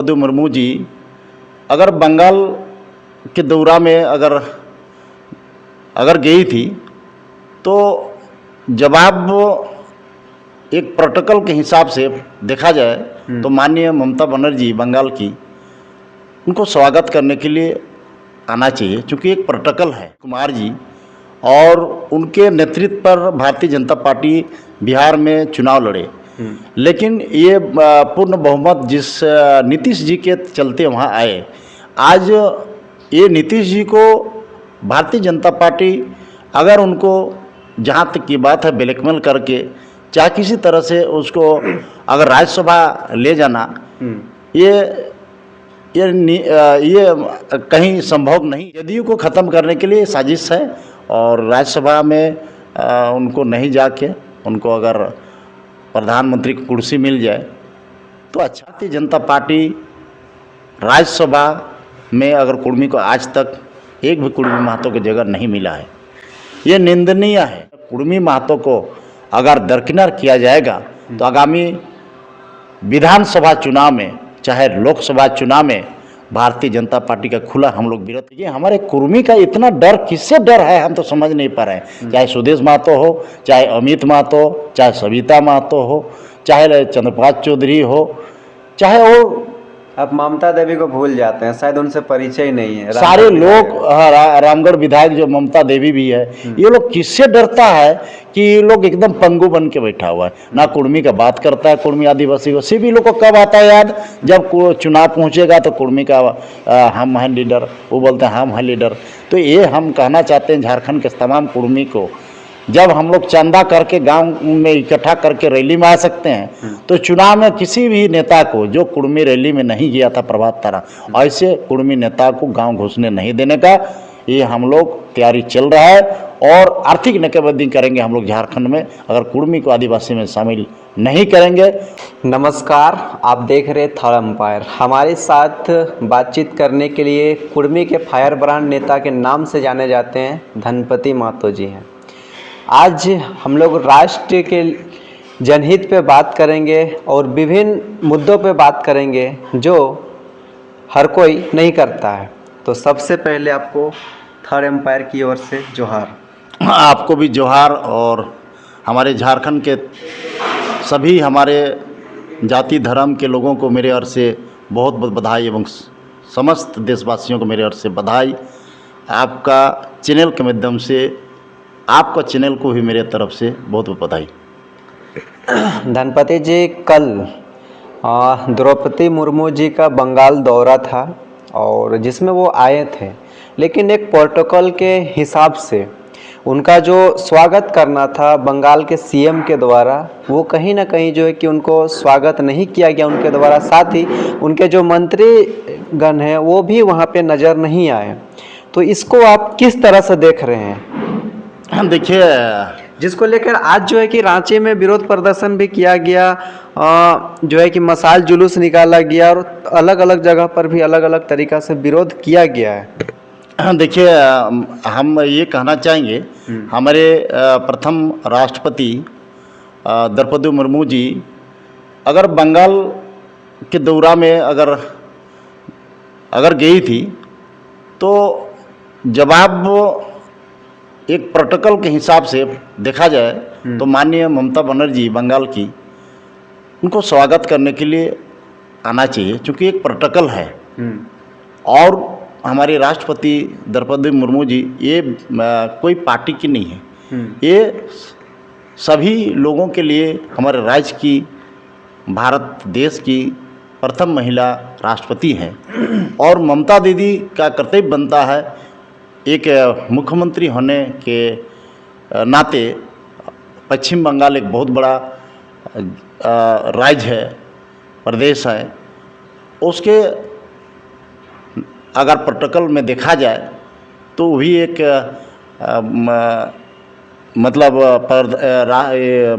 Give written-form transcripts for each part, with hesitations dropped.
द्रौपदी मुर्मू जी अगर बंगाल के दौरा में अगर गई थी तो जवाब एक प्रोटोकॉल के हिसाब से देखा जाए तो माननीय ममता बनर्जी बंगाल की उनको स्वागत करने के लिए आना चाहिए, क्योंकि एक प्रोटोकॉल है। कुमार जी और उनके नेतृत्व पर भारतीय जनता पार्टी बिहार में चुनाव लड़े, लेकिन ये पूर्ण बहुमत जिस नीतीश जी के चलते वहाँ आए, आज ये नीतीश जी को भारतीय जनता पार्टी अगर उनको जहाँ तक की बात है ब्लैकमेल करके चाहे किसी तरह से उसको अगर राज्यसभा ले जाना, ये कहीं संभव नहीं। जदयू को ख़त्म करने के लिए साजिश है और राज्यसभा में उनको नहीं जाके उनको अगर प्रधानमंत्री की कुर्सी मिल जाए तो अच्छा। भारतीय जनता पार्टी राज्यसभा में अगर कुर्मी को आज तक एक भी कुर्मी महतो की जगह नहीं मिला है, ये निंदनीय है। कुर्मी महतो को अगर दरकिनार किया जाएगा तो आगामी विधानसभा चुनाव में चाहे लोकसभा चुनाव में भारतीय जनता पार्टी का खुला हम लोग विरोध। ये हमारे कुर्मी का इतना डर किससे डर है हम तो समझ नहीं पा रहे हैं। चाहे सुदेश महतो हो, चाहे अमित महतो, चाहे सविता महतो हो, चाहे चंद्रप्रकाश चौधरी हो, चाहे और आप ममता देवी को भूल जाते हैं, शायद उनसे परिचय ही नहीं है। सारे लोग रामगढ़ विधायक जो ममता देवी भी है, ये लोग किससे डरता है कि ये लोग एकदम पंगु बन के बैठा हुआ है, ना कुर्मी का बात करता है। कुर्मी आदिवासी को सिर्फ लोग को कब आता है याद, जब चुनाव पहुंचेगा तो कुर्मी का हम हैं लीडर, वो बोलते हैं हम हैं लीडर। तो ये हम कहना चाहते हैं झारखंड के तमाम कुर्मी को, जब हम लोग चंदा करके गांव में इकट्ठा करके रैली में आ सकते हैं, तो चुनाव में किसी भी नेता को जो कुर्मी रैली में नहीं गया था प्रभात तारा, ऐसे कुर्मी नेता को गांव घुसने नहीं देने का ये हम लोग तैयारी चल रहा है। और आर्थिक नाकेबंदी करेंगे हम लोग झारखंड में अगर कुर्मी को आदिवासी में शामिल नहीं करेंगे। नमस्कार, आप देख रहे थर्ड एम्पायर। हमारे साथ बातचीत करने के लिए कुर्मी के फायर ब्रांड नेता के नाम से जाने जाते हैं धनपति महतो जी हैं। आज हम लोग राष्ट्र के जनहित पे बात करेंगे और विभिन्न मुद्दों पे बात करेंगे जो हर कोई नहीं करता है। तो सबसे पहले आपको थर्ड एम्पायर की ओर से जोहार। आपको भी जोहार और हमारे झारखंड के सभी हमारे जाति धर्म के लोगों को मेरे ओर से बहुत बहुत बधाई एवं समस्त देशवासियों को मेरे ओर से बधाई। आपका चैनल के माध्यम से आपका चैनल को भी मेरे तरफ से बहुत बहुत बधाई। धनपति जी, कल द्रौपदी मुर्मू जी का बंगाल दौरा था और जिसमें वो आए थे, लेकिन एक प्रोटोकॉल के हिसाब से उनका जो स्वागत करना था बंगाल के सीएम के द्वारा, वो कहीं ना कहीं जो है कि उनको स्वागत नहीं किया गया उनके द्वारा। साथ ही उनके जो मंत्रीगण हैं वो भी वहाँ पे नज़र नहीं आए। तो इसको आप किस तरह से देख रहे हैं? देखिए, जिसको लेकर आज जो है कि रांची में विरोध प्रदर्शन भी किया गया, जो है कि मशाल जुलूस निकाला गया और अलग अलग जगह पर भी अलग अलग तरीक़ा से विरोध किया गया है। देखिए, हम ये कहना चाहेंगे हमारे प्रथम राष्ट्रपति द्रौपदी मुर्मू जी अगर बंगाल के दौरा में अगर गई थी तो जवाब एक प्रोटोकॉल के हिसाब से देखा जाए तो माननीय ममता बनर्जी बंगाल की उनको स्वागत करने के लिए आना चाहिए, क्योंकि एक प्रोटोकॉल है। और हमारे राष्ट्रपति द्रौपदी मुर्मू जी ये कोई पार्टी की नहीं है, ये सभी लोगों के लिए हमारे राज्य की, भारत देश की प्रथम महिला राष्ट्रपति हैं। और ममता दीदी का कर्तव्य बनता है एक मुख्यमंत्री होने के नाते, पश्चिम बंगाल एक बहुत बड़ा राज्य है, प्रदेश है, उसके अगर प्रोटोकॉल में देखा जाए तो भी एक मतलब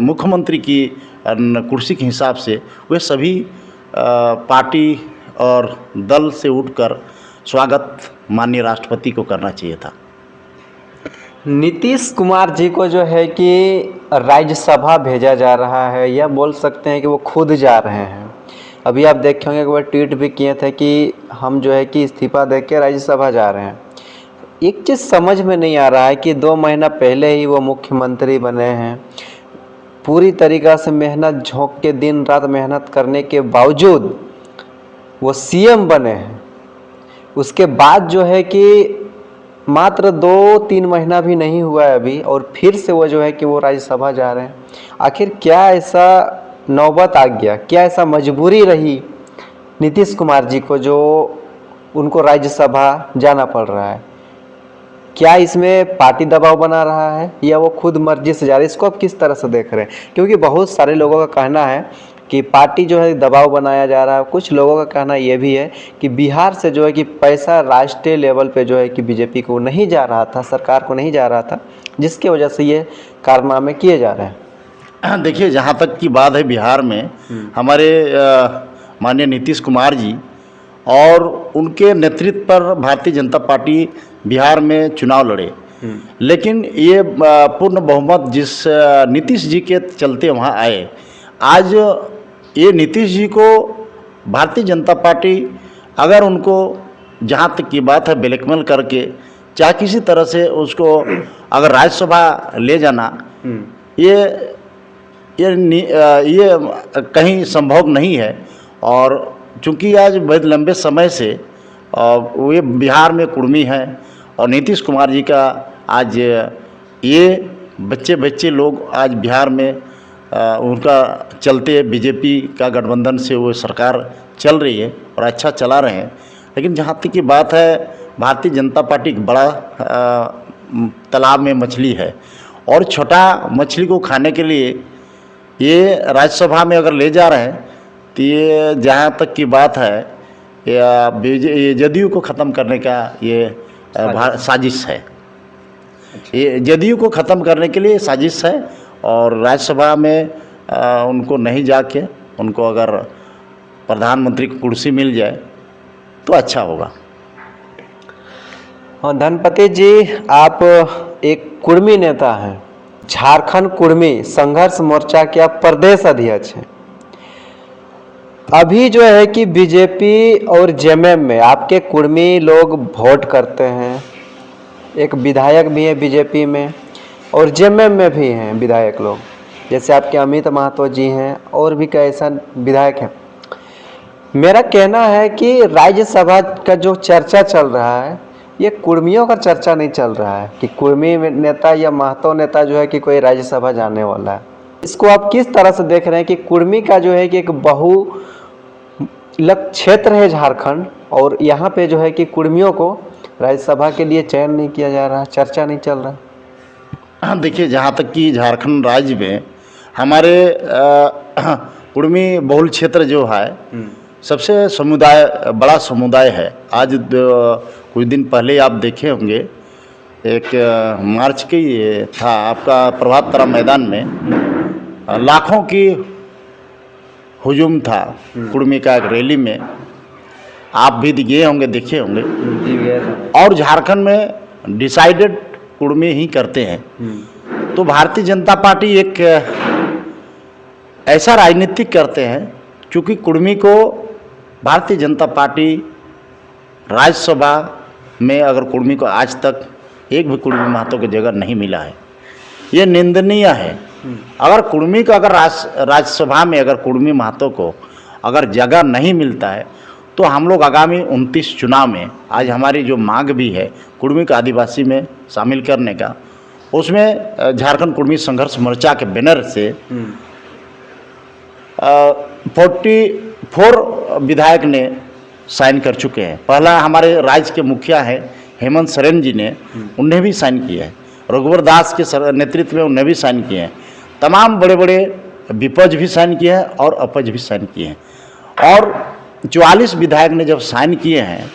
मुख्यमंत्री की कुर्सी के हिसाब से वे सभी पार्टी और दल से उठकर स्वागत माननीय राष्ट्रपति को करना चाहिए था। नीतीश कुमार जी को जो है कि राज्यसभा भेजा जा रहा है, या बोल सकते हैं कि वो खुद जा रहे हैं। अभी आप देखे होंगे कि वो ट्वीट भी किए थे कि हम जो है कि इस्तीफा दे के राज्यसभा जा रहे हैं। एक चीज़ समझ में नहीं आ रहा है कि 2 महीना पहले ही वो मुख्यमंत्री बने हैं, पूरी तरीक़ा से मेहनत झोंक के दिन रात मेहनत करने के बावजूद वो सीएम बने हैं। उसके बाद जो है कि मात्र 2-3 महीना भी नहीं हुआ है अभी, और फिर से वो जो है कि वो राज्यसभा जा रहे हैं। आखिर क्या ऐसा नौबत आ गया, क्या ऐसा मजबूरी रही नीतीश कुमार जी को जो उनको राज्यसभा जाना पड़ रहा है? क्या इसमें पार्टी दबाव बना रहा है या वो खुद मर्जी से जा रहे हैं? इसको आप किस तरह से देख रहे हैं? क्योंकि बहुत सारे लोगों का कहना है कि पार्टी जो है दबाव बनाया जा रहा है। कुछ लोगों का कहना ये भी है कि बिहार से जो है कि पैसा राष्ट्रीय लेवल पे जो है कि बीजेपी को नहीं जा रहा था, सरकार को नहीं जा रहा था, जिसकी वजह से ये कारनामे किए जा रहे हैं। देखिए, जहाँ तक की बात है, बिहार में हमारे माननीय नीतीश कुमार जी और उनके नेतृत्व पर भारतीय जनता पार्टी बिहार में चुनाव लड़े, लेकिन ये पूर्ण बहुमत जिस नीतीश जी के चलते वहाँ आए, आज ये नीतीश जी को भारतीय जनता पार्टी अगर उनको, जहाँ तक की बात है, ब्लैकमेल करके चाहे किसी तरह से उसको अगर राज्यसभा ले जाना, ये कहीं संभव नहीं है। और चूंकि आज बहुत लंबे समय से ये बिहार में कुर्मी हैं और नीतीश कुमार जी का आज ये बच्चे लोग आज बिहार में उनका चलते बीजेपी का गठबंधन से वो सरकार चल रही है और अच्छा चला रहे हैं। लेकिन जहाँ तक की बात है, भारतीय जनता पार्टी एक बड़ा तालाब में मछली है और छोटा मछली को खाने के लिए ये राज्यसभा में अगर ले जा रहे हैं तो ये जहाँ तक की बात है, ये जदयू को ख़त्म करने का ये साजिश है। ये जदयू को ख़त्म करने के लिए साजिश है और राज्यसभा में उनको नहीं जाके उनको अगर प्रधानमंत्री की कुर्सी मिल जाए तो अच्छा होगा। हाँ धनपति जी, आप एक कुर्मी नेता हैं, झारखंड कुर्मी संघर्ष मोर्चा के आप प्रदेश अध्यक्ष हैं। अभी जो है कि बीजेपी और जेएमएम में आपके कुर्मी लोग वोट करते हैं, एक विधायक भी है बीजेपी में और जेएमएम में भी हैं विधायक लोग, जैसे आपके अमित महतो जी हैं और भी कई ऐसा विधायक हैं। मेरा कहना है कि राज्यसभा का जो चर्चा चल रहा है, ये कुर्मियों का चर्चा नहीं चल रहा है कि कुर्मी नेता या महतो नेता जो है कि कोई राज्यसभा जाने वाला है। इसको आप किस तरह से देख रहे हैं कि कुर्मी का जो है कि एक बहुलक क्षेत्र है झारखंड, और यहाँ पे जो है कि कुर्मियों को राज्यसभा के लिए चयन नहीं किया जा रहा, चर्चा नहीं चल रहा? हाँ देखिए, जहाँ तक कि झारखंड राज्य में हमारे कुर्मी बहुल क्षेत्र जो है सबसे बड़ा समुदाय है। आज कुछ दिन पहले आप देखे होंगे, एक मार्च की था आपका प्रभात तारा मैदान में लाखों की हुजूम था कुर्मी का एक रैली में, आप भी गए होंगे, देखे होंगे। और झारखंड में डिसाइडेड कुर्मी ही करते हैं। तो भारतीय जनता पार्टी एक ऐसा राजनीतिक करते हैं, क्योंकि कुर्मी को भारतीय जनता पार्टी राज्यसभा में अगर कुर्मी को आज तक एक भी कुर्मी महतो की जगह नहीं मिला है, ये निंदनीय है। अगर कुर्मी को अगर राज्यसभा में अगर कुर्मी महतो को अगर जगह नहीं मिलता है तो हम लोग आगामी 29 चुनाव में, आज हमारी जो मांग भी है कुर्मी को आदिवासी में शामिल करने का, उसमें झारखंड कुर्मी संघर्ष मोर्चा के बैनर से 44 विधायक ने साइन कर चुके हैं। पहला हमारे राज्य के मुखिया है हेमंत सोरेन जी ने, उन्हें भी साइन किया है। रघुवर दास के नेतृत्व में उन्हें भी साइन किए हैं। तमाम बड़े बड़े विपक्ष भी साइन किए हैं और अपक्ष भी साइन किए हैं। और 44 विधायक ने जब साइन किए हैं।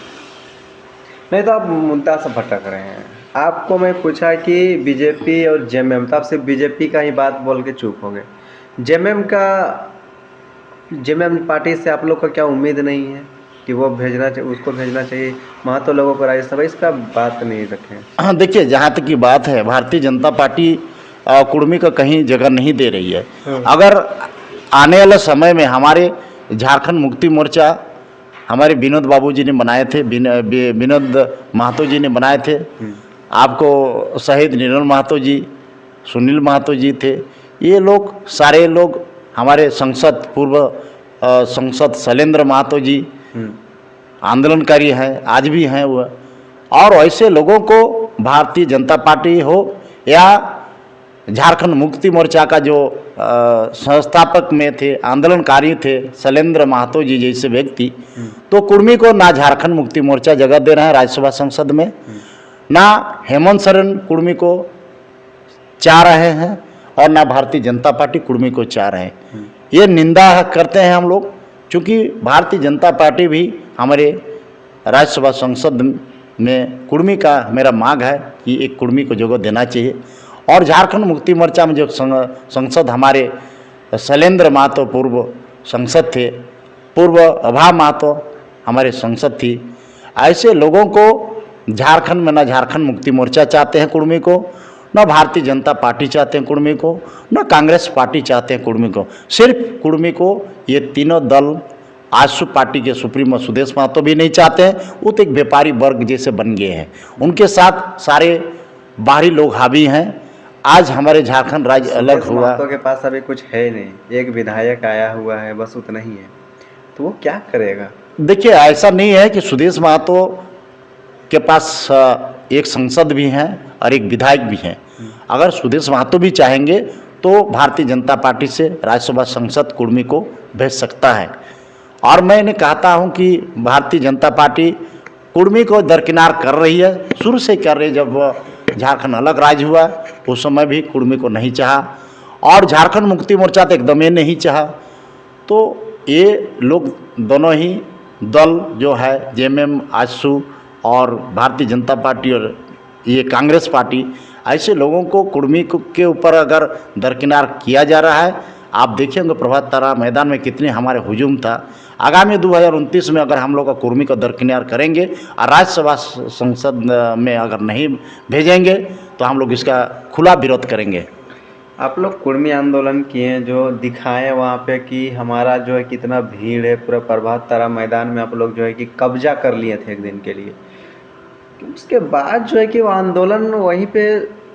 नहीं तो आप मुद्दा से भटक रहे हैं। आपको मैं पूछा कि बीजेपी और जेएमएम, तो आप सिर्फ बीजेपी का ही बात बोल के चुप हो गए। जेएमएम पार्टी से आप लोग का क्या उम्मीद नहीं है कि वो उसको भेजना चाहिए महतो लोगों को राज्यसभा? इसका बात नहीं रखें। हाँ देखिए, जहाँ तक की बात है, भारतीय जनता पार्टी कुर्मी का कहीं जगह नहीं दे रही है। अगर आने वाले समय में हमारे झारखंड मुक्ति मोर्चा हमारे विनोद बाबू जी ने बनाए थे, विनोद महतो जी ने बनाए थे। आपको शहीद निर्मल महतो जी, सुनील महतो जी थे, ये लोग सारे लोग हमारे संसद पूर्व संसद शैलेंद्र महतो जी आंदोलनकारी हैं, आज भी हैं वह। और ऐसे लोगों को भारतीय जनता पार्टी हो या झारखंड मुक्ति मोर्चा का जो संस्थापक में थे, आंदोलनकारी थे शैलेंद्र महतो जी जैसे व्यक्ति, तो कुर्मी को ना झारखंड मुक्ति मोर्चा जगह दे रहे हैं राज्यसभा संसद में, ना हेमंत सोरेन कुर्मी को चाह रहे हैं और ना भारतीय जनता पार्टी कुर्मी को चाह रहे हैं। ये निंदा करते हैं हम लोग, क्योंकि भारतीय जनता पार्टी भी हमारे राज्यसभा संसद में कुर्मी का मेरा मांग है कि एक कुर्मी को जगह देना चाहिए। और झारखंड मुक्ति मोर्चा में जो संसद हमारे शैलेंद्र महतो पूर्व संसद थे, पूर्व अभा महतो हमारे संसद थी, ऐसे लोगों को झारखंड में ना झारखंड मुक्ति मोर्चा चाहते हैं कुर्मी को, न भारतीय जनता पार्टी चाहते हैं कुर्मी को, न कांग्रेस पार्टी चाहते हैं कुर्मी को। सिर्फ कुर्मी को ये तीनों दल आजसू पार्टी के सुप्रीमो सुदेश महतो भी नहीं चाहते हैं। वो तो एक व्यापारी वर्ग जैसे बन गए हैं, उनके साथ सारे बाहरी लोग हावी हैं। आज हमारे झारखंड राज्य अलग हुआ, महतो के पास अभी कुछ है नहीं, एक विधायक आया हुआ है, बस उतना ही है, तो वो क्या करेगा? देखिए ऐसा नहीं है कि सुदेश महतो के पास एक संसद भी हैं और एक विधायक भी हैं। अगर सुदेश महतो भी चाहेंगे तो भारतीय जनता पार्टी से राज्यसभा संसद कुर्मी को भेज सकता है। और मैं इन्हें कहता हूं कि भारतीय जनता पार्टी कुर्मी को दरकिनार कर रही है, शुरू से कर रही है। जब झारखंड अलग राज्य हुआ उस समय भी कुर्मी को नहीं चाहा, और झारखंड मुक्ति मोर्चा तो एकदम ही नहीं चाहा। तो ये लोग दोनों ही दल जो है जेएमएम, आजसू और भारतीय जनता पार्टी और ये कांग्रेस पार्टी, ऐसे लोगों को कुर्मी के ऊपर अगर दरकिनार किया जा रहा है। आप देखेंगे प्रभात तारा मैदान में कितने हमारे हुजूम था। आगामी 2029 में अगर हम लोग का कुर्मी को दरकिनार करेंगे और राज्यसभा संसद में अगर नहीं भेजेंगे तो हम लोग इसका खुला विरोध करेंगे। आप लोग कुर्मी आंदोलन किए, जो दिखाएं वहाँ पे कि हमारा जो है कितना भीड़ है, पूरा प्रभात तारा मैदान में आप लोग जो है कि कब्जा कर लिए थे एक दिन के लिए। उसके बाद जो है कि वो आंदोलन वहीं पे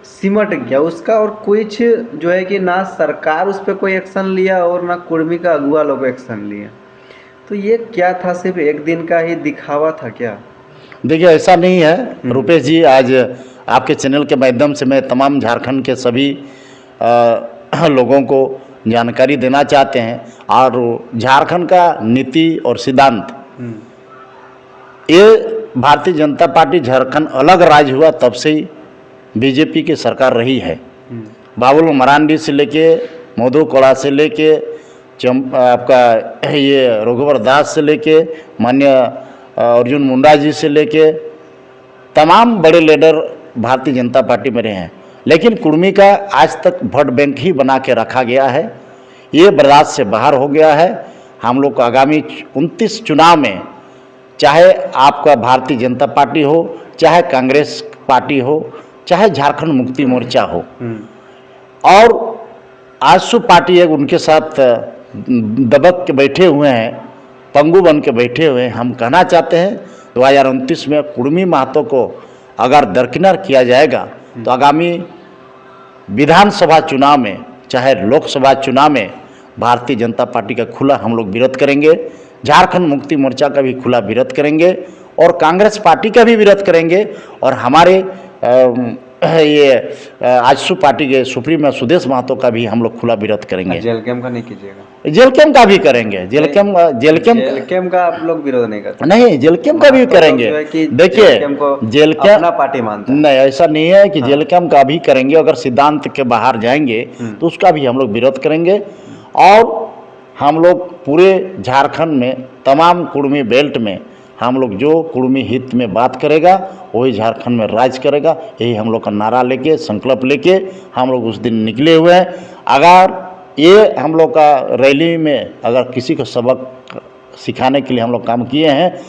सिमट गया उसका, और कुछ जो है कि ना सरकार उस पर कोई एक्शन लिया और ना कुर्मी का अगुआ लोग एक्शन लिया। तो ये क्या था, सिर्फ एक दिन का ही दिखावा था क्या? देखिए ऐसा नहीं है रुपेश जी। आज आपके चैनल के माध्यम से मैं तमाम झारखंड के सभी लोगों को जानकारी देना चाहते हैं। और झारखंड का नीति और सिद्धांत, ये भारतीय जनता पार्टी झारखंड अलग राज्य हुआ तब से ही बीजेपी की सरकार रही है। बाबुल मरांडी से लेके, मधु कोड़ा से लेके, आपका ये रघुवर दास से लेके, माननीय अर्जुन मुंडा जी से लेके, तमाम बड़े लीडर भारतीय जनता पार्टी में रहे हैं। लेकिन कुर्मी का आज तक वोट बैंक ही बना के रखा गया है, ये बर्दाश्त से बाहर हो गया है। हम लोग को आगामी 29 चुनाव में, चाहे आपका भारतीय जनता पार्टी हो, चाहे कांग्रेस पार्टी हो, चाहे झारखंड मुक्ति मोर्चा हो, और आजसू पार्टी एक उनके साथ दबक के बैठे हुए हैं, पंगु बन के बैठे हुए हैं। हम कहना चाहते हैं 2029 में कुर्मी महतो को अगर दरकिनार किया जाएगा तो आगामी विधानसभा चुनाव में, चाहे लोकसभा चुनाव में, भारतीय जनता पार्टी का खुला हम लोग विरोध करेंगे, झारखंड मुक्ति मोर्चा का भी खुला विरोध करेंगे और कांग्रेस पार्टी का भी विरोध करेंगे। और हमारे ये आजसू पार्टी के सुप्रीमो सुदेश महतो का भी हम लोग खुला विरोध करेंगे। जेल कैम्प का नहीं कीजिएगा? जेल कैम्प का भी करेंगे। जेल कैम्प का आप लोग विरोध नहीं करते? नहीं, जेल कैम्प का भी करेंगे। देखिए जेल कैम्प अपना पार्टी मानता है। नहीं, ऐसा नहीं है कि जेल कैम्प का भी करेंगे। अगर सिद्धांत के बाहर जाएंगे तो उसका भी हम लोग विरोध करेंगे। और हम लोग पूरे झारखंड में तमाम कुर्मी बेल्ट में हम लोग जो कुर्मी हित में बात करेगा वही झारखंड में राज करेगा, यही हम लोग का नारा लेके, संकल्प लेके हम लोग उस दिन निकले हुए हैं। अगर ये हम लोग का रैली में अगर किसी को सबक सिखाने के लिए हम लोग काम किए हैं,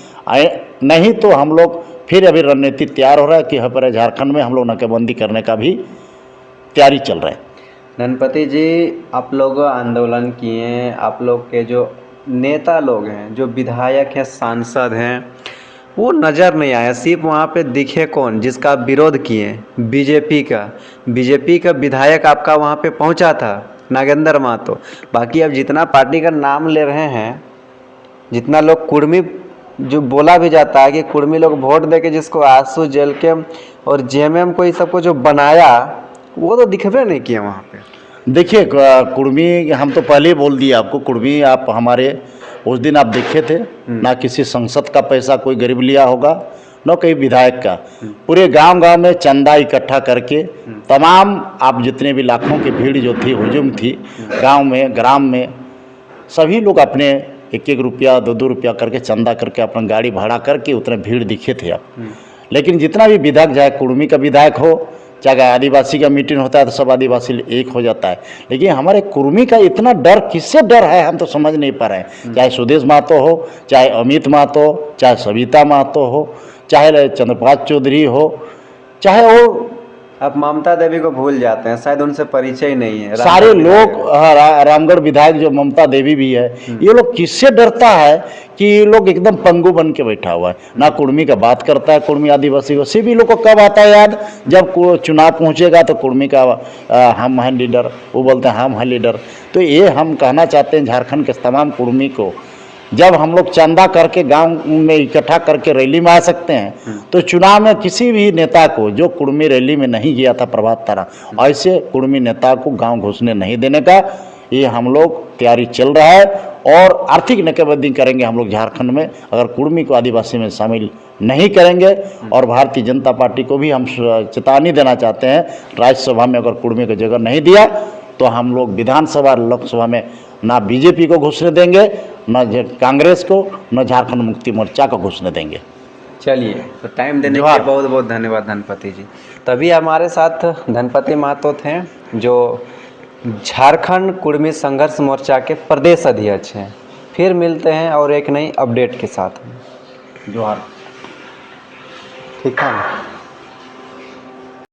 नहीं तो हम लोग फिर अभी रणनीति तैयार हो रहा है कि हमारे झारखंड में हम लोग नाकेबंदी करने का भी तैयारी चल रहा है। गणपति जी, आप लोग आंदोलन किए, आप लोग के जो नेता लोग हैं, जो विधायक हैं, सांसद हैं, वो नज़र नहीं आया। सिर्फ वहाँ पे दिखे कौन, जिसका आप विरोध किए, बीजेपी का विधायक आपका वहाँ पे पहुँचा था, नागेंद्र महतो। बाकी अब जितना पार्टी का नाम ले रहे हैं, जितना लोग कुर्मी, जो बोला भी जाता है कि कुर्मी लोग वोट दे के जिसको आंसू जेल के और जेएमएम को, ये सबको जो बनाया, वो तो दिखबे नहीं किए वहाँ पे। देखिए कुर्मी हम तो पहले ही बोल दिए आपको, कुर्मी आप हमारे उस दिन आप देखे थे ना, किसी संसद का पैसा कोई गरीब लिया होगा, न कहीं विधायक का। पूरे गांव में चंदा इकट्ठा करके तमाम आप जितने भी लाखों की भीड़ जो थी, हुजूम थी गांव में, ग्राम में, सभी लोग अपने 1-1 रुपया 2-2 रुपया करके चंदा करके अपना गाड़ी भाड़ा करके उतने भीड़ दिखे थे आप। लेकिन जितना भी विधायक, चाहे कुर्मी का विधायक हो, चाहे आदिवासी का मीटिंग होता है तो सब आदिवासी एक हो जाता है। लेकिन हमारे कुर्मी का इतना डर, किससे डर है हम तो समझ नहीं पा रहे हैं। चाहे सुदेश महतो हो, चाहे अमित महतो, चाहे सविता महतो हो, चाहे चंद्रप्रकाश चौधरी हो, चाहे वो, अब ममता देवी को भूल जाते हैं, शायद उनसे परिचय ही नहीं है। सारे लोग, रामगढ़ विधायक जो ममता देवी भी है, ये लोग किससे डरता है कि ये लोग एकदम पंगु बन के बैठा हुआ है। ना कुर्मी का बात करता है, कुर्मी आदिवासी को सिर्फ लोग को कब आता है याद, जब चुनाव पहुंचेगा तो कुर्मी का हम हैं लीडर, वो बोलते हैं हम हैं लीडर। तो ये हम कहना चाहते हैं झारखंड के तमाम कुर्मी को, जब हम लोग चंदा करके गांव में इकट्ठा करके रैली में आ सकते हैं, तो चुनाव में किसी भी नेता को जो कुर्मी रैली में नहीं गया था प्रभात तारा, ऐसे कुर्मी नेता को गांव घुसने नहीं देने का ये हम लोग तैयारी चल रहा है। और आर्थिक नाकेबंदी करेंगे हम लोग झारखंड में, अगर कुर्मी को आदिवासी में शामिल नहीं करेंगे। और भारतीय जनता पार्टी को भी हम चेतावनी देना चाहते हैं, राज्यसभा में अगर कुर्मी को जगह नहीं दिया तो हम लोग विधानसभा, लोकसभा में ना बीजेपी को घुसने देंगे, न कांग्रेस को, न झारखंड मुक्ति मोर्चा को घुसने देंगे। चलिए, तो टाइम देने के लिए बहुत बहुत धन्यवाद धनपति जी। तभी हमारे साथ धनपति महतो थे, जो झारखंड कुर्मी संघर्ष मोर्चा के प्रदेश अध्यक्ष हैं। फिर मिलते हैं और एक नई अपडेट के साथ। जोहार। ठीक है ना।